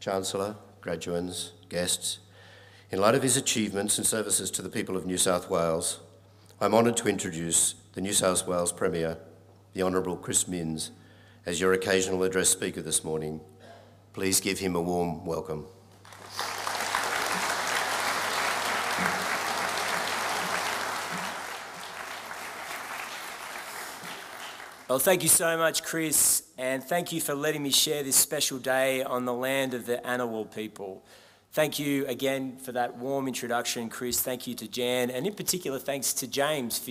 Chancellor, graduands, guests, in light of his achievements and services to the people of New South Wales, I'm honoured to introduce the New South Wales Premier, the Honourable Chris Minns, as your occasional address speaker this morning. Please give him a warm welcome. Well, thank you so much, Chris, and thank you for letting me share this special day on the land of the Ngunnawal people. Thank you again for that warm introduction, Chris. Thank you to Jan, and in particular, thanks to James for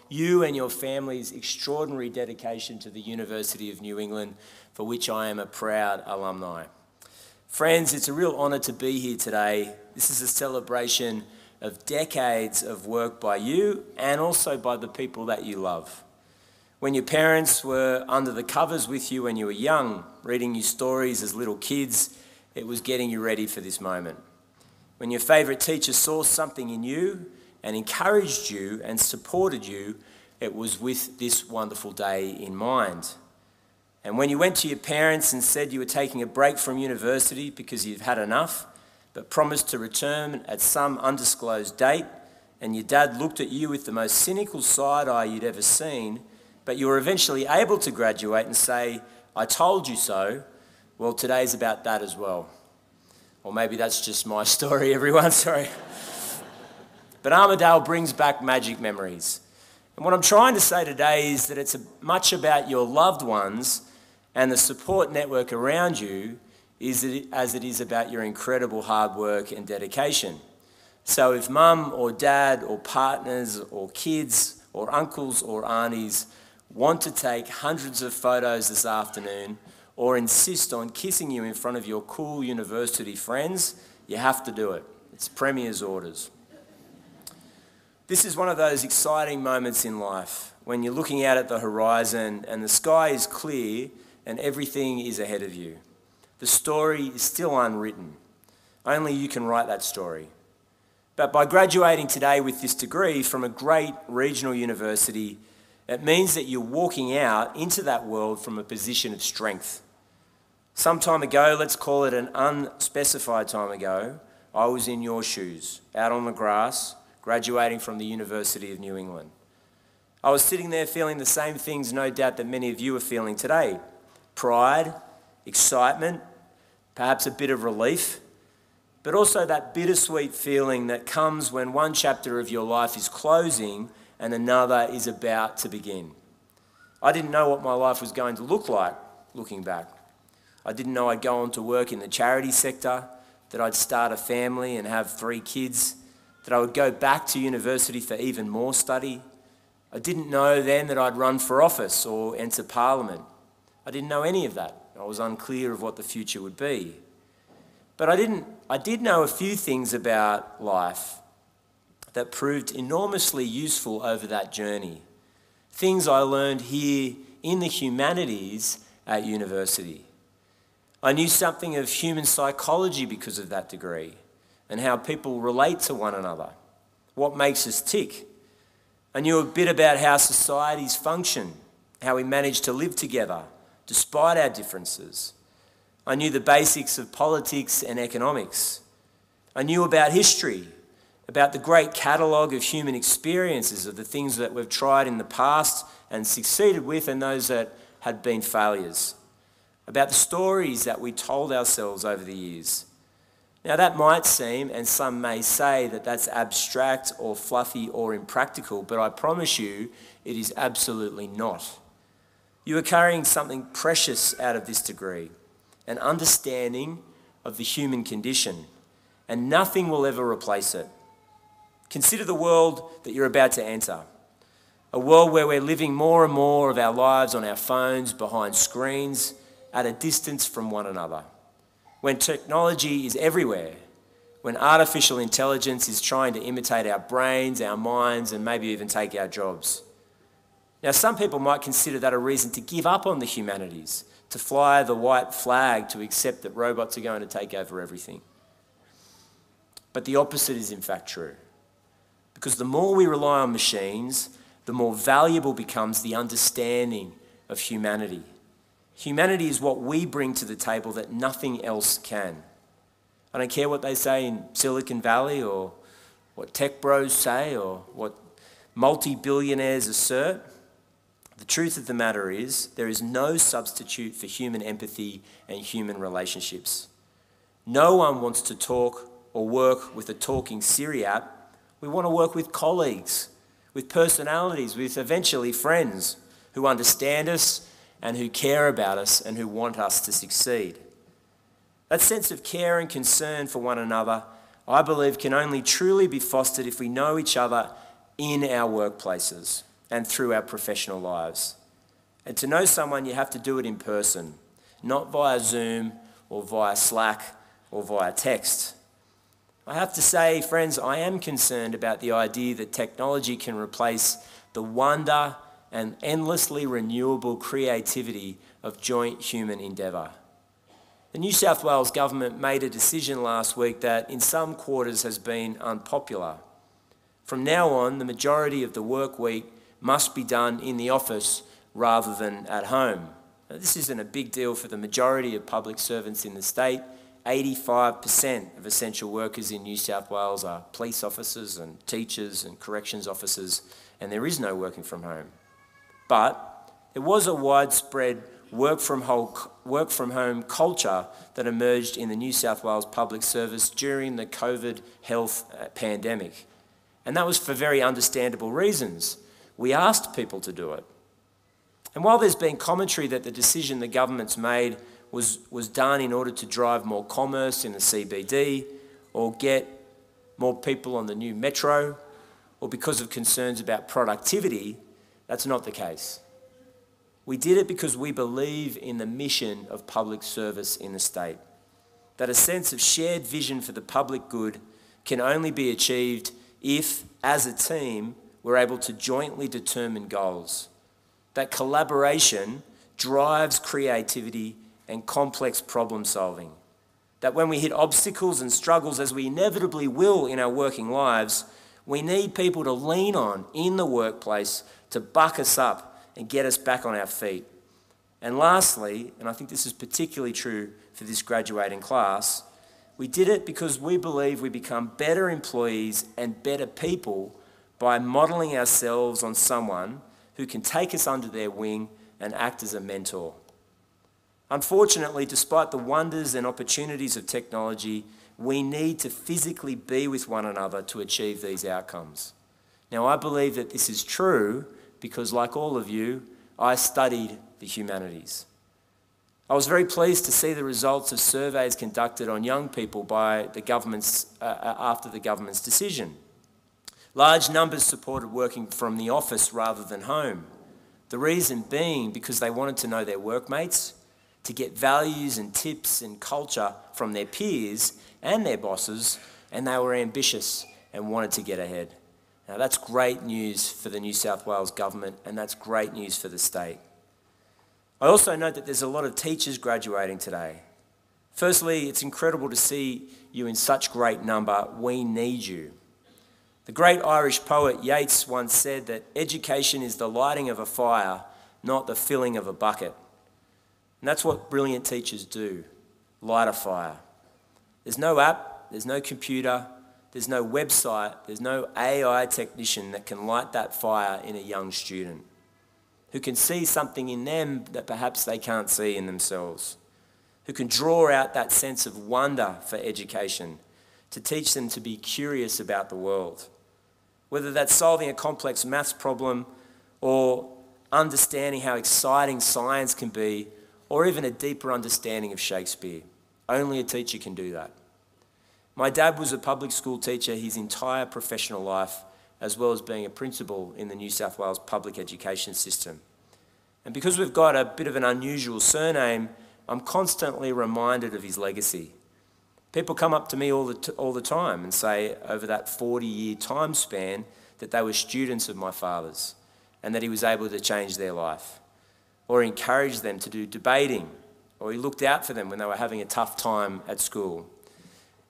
you and your family's extraordinary dedication to the University of New England, for which I am a proud alumni. Friends, it's a real honour to be here today. This is a celebration of decades of work by you and also by the people that you love. When your parents were under the covers with you when you were young, reading you stories as little kids, it was getting you ready for this moment. When your favourite teacher saw something in you and encouraged you and supported you, it was with this wonderful day in mind. And when you went to your parents and said you were taking a break from university because you've had enough, but promised to return at some undisclosed date, and your dad looked at you with the most cynical side-eye you'd ever seen, but you were eventually able to graduate and say, "I told you so," well, today's about that as well. Or maybe that's just my story, everyone, sorry. But Armidale brings back magic memories. And what I'm trying to say today is that it's much about your loved ones and the support network around you as it is about your incredible hard work and dedication. So if mum or dad or partners or kids or uncles or aunties want to take hundreds of photos this afternoon or insist on kissing you in front of your cool university friends, you have to do it. It's Premier's orders. This is one of those exciting moments in life when you're looking out at the horizon and the sky is clear and everything is ahead of you. The story is still unwritten. Only you can write that story. But by graduating today with this degree from a great regional university, it means that you're walking out into that world from a position of strength. Some time ago, let's call it an unspecified time ago, I was in your shoes, out on the grass, graduating from the University of New England. I was sitting there feeling the same things, no doubt, that many of you are feeling today. Pride, excitement, perhaps a bit of relief, but also that bittersweet feeling that comes when one chapter of your life is closing and another is about to begin. I didn't know what my life was going to look like looking back. I didn't know I'd go on to work in the charity sector, that I'd start a family and have 3 kids, that I would go back to university for even more study. I didn't know then that I'd run for office or enter Parliament. I didn't know any of that. I was unclear of what the future would be. But I did know a few things about life that proved enormously useful over that journey. Things I learned here in the humanities at university. I knew something of human psychology because of that degree and how people relate to one another, what makes us tick. I knew a bit about how societies function, how we manage to live together despite our differences. I knew the basics of politics and economics. I knew about history, about the great catalogue of human experiences, of the things that we've tried in the past and succeeded with and those that had been failures, about the stories that we told ourselves over the years. Now that might seem, and some may say, that that's abstract or fluffy or impractical, but I promise you it is absolutely not. You are carrying something precious out of this degree, an understanding of the human condition, and nothing will ever replace it. Consider the world that you're about to enter, a world where we're living more and more of our lives on our phones, behind screens, at a distance from one another, when technology is everywhere, when artificial intelligence is trying to imitate our brains, our minds, and maybe even take our jobs. Now, some people might consider that a reason to give up on the humanities, to fly the white flag, to accept that robots are going to take over everything. But the opposite is in fact true. Because the more we rely on machines, the more valuable becomes the understanding of humanity. Humanity is what we bring to the table that nothing else can. I don't care what they say in Silicon Valley or what tech bros say or what multi-billionaires assert. The truth of the matter is there is no substitute for human empathy and human relationships. No one wants to talk or work with a talking Siri app. We want to work with colleagues, with personalities, with eventually friends who understand us and who care about us and who want us to succeed. That sense of care and concern for one another, I believe, can only truly be fostered if we know each other in our workplaces and through our professional lives. And to know someone, you have to do it in person, not via Zoom or via Slack or via text. I have to say, friends, I am concerned about the idea that technology can replace the wonder and endlessly renewable creativity of joint human endeavour. The New South Wales government made a decision last week that in some quarters has been unpopular. From now on, the majority of the work week must be done in the office rather than at home. Now, this isn't a big deal for the majority of public servants in the state. 85% of essential workers in New South Wales are police officers and teachers and corrections officers, and there is no working from home. But there was a widespread work from home culture that emerged in the New South Wales public service during the COVID health pandemic. And that was for very understandable reasons. We asked people to do it. And while there's been commentary that the decision the government's made was done in order to drive more commerce in the CBD or get more people on the new metro or because of concerns about productivity, that's not the case. We did it because we believe in the mission of public service in the state, that a sense of shared vision for the public good can only be achieved if, as a team, we're able to jointly determine goals. That collaboration drives creativity and complex problem solving. That when we hit obstacles and struggles, as we inevitably will in our working lives, we need people to lean on in the workplace to buck us up and get us back on our feet. And lastly, and I think this is particularly true for this graduating class, we did it because we believe we become better employees and better people by modelling ourselves on someone who can take us under their wing and act as a mentor. Unfortunately, despite the wonders and opportunities of technology, we need to physically be with one another to achieve these outcomes. Now, I believe that this is true because, like all of you, I studied the humanities. I was very pleased to see the results of surveys conducted on young people by the government's, after the government's decision. Large numbers supported working from the office rather than home. The reason being because they wanted to know their workmates, to get values and tips and culture from their peers and their bosses, and they were ambitious and wanted to get ahead. Now, that's great news for the New South Wales government, and that's great news for the state. I also note that there's a lot of teachers graduating today. Firstly, it's incredible to see you in such great number. We need you. The great Irish poet Yeats once said that education is the lighting of a fire, not the filling of a bucket. And that's what brilliant teachers do, light a fire. There's no app, there's no computer, there's no website, there's no AI technician that can light that fire in a young student, who can see something in them that perhaps they can't see in themselves, who can draw out that sense of wonder for education, to teach them to be curious about the world. Whether that's solving a complex maths problem or understanding how exciting science can be, or even a deeper understanding of Shakespeare. Only a teacher can do that. My dad was a public school teacher his entire professional life, as well as being a principal in the New South Wales public education system. And because we've got a bit of an unusual surname, I'm constantly reminded of his legacy. People come up to me all the time and say over that 40-year time span that they were students of my father's and that he was able to change their life, or encourage them to do debating, or he looked out for them when they were having a tough time at school.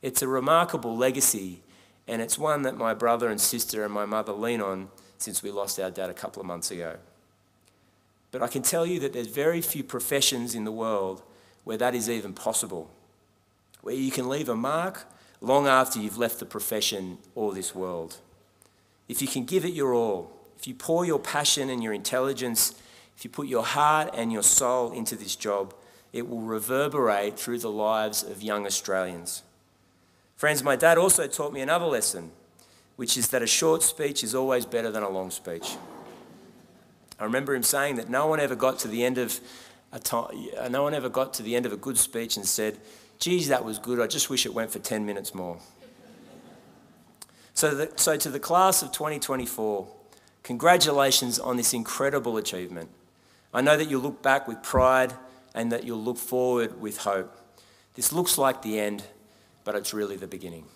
It's a remarkable legacy, and it's one that my brother and sister and my mother lean on since we lost our dad a couple of months ago. But I can tell you that there's very few professions in the world where that is even possible, where you can leave a mark long after you've left the profession or this world. If you can give it your all, if you pour your passion and your intelligence, if you put your heart and your soul into this job, it will reverberate through the lives of young Australians. Friends, my dad also taught me another lesson, which is that a short speech is always better than a long speech. I remember him saying that no one ever got to the end of a good speech and said, "Geez, that was good. I just wish it went for 10 minutes more." So to the class of 2024, congratulations on this incredible achievement. I know that you'll look back with pride and that you'll look forward with hope. This looks like the end, but it's really the beginning.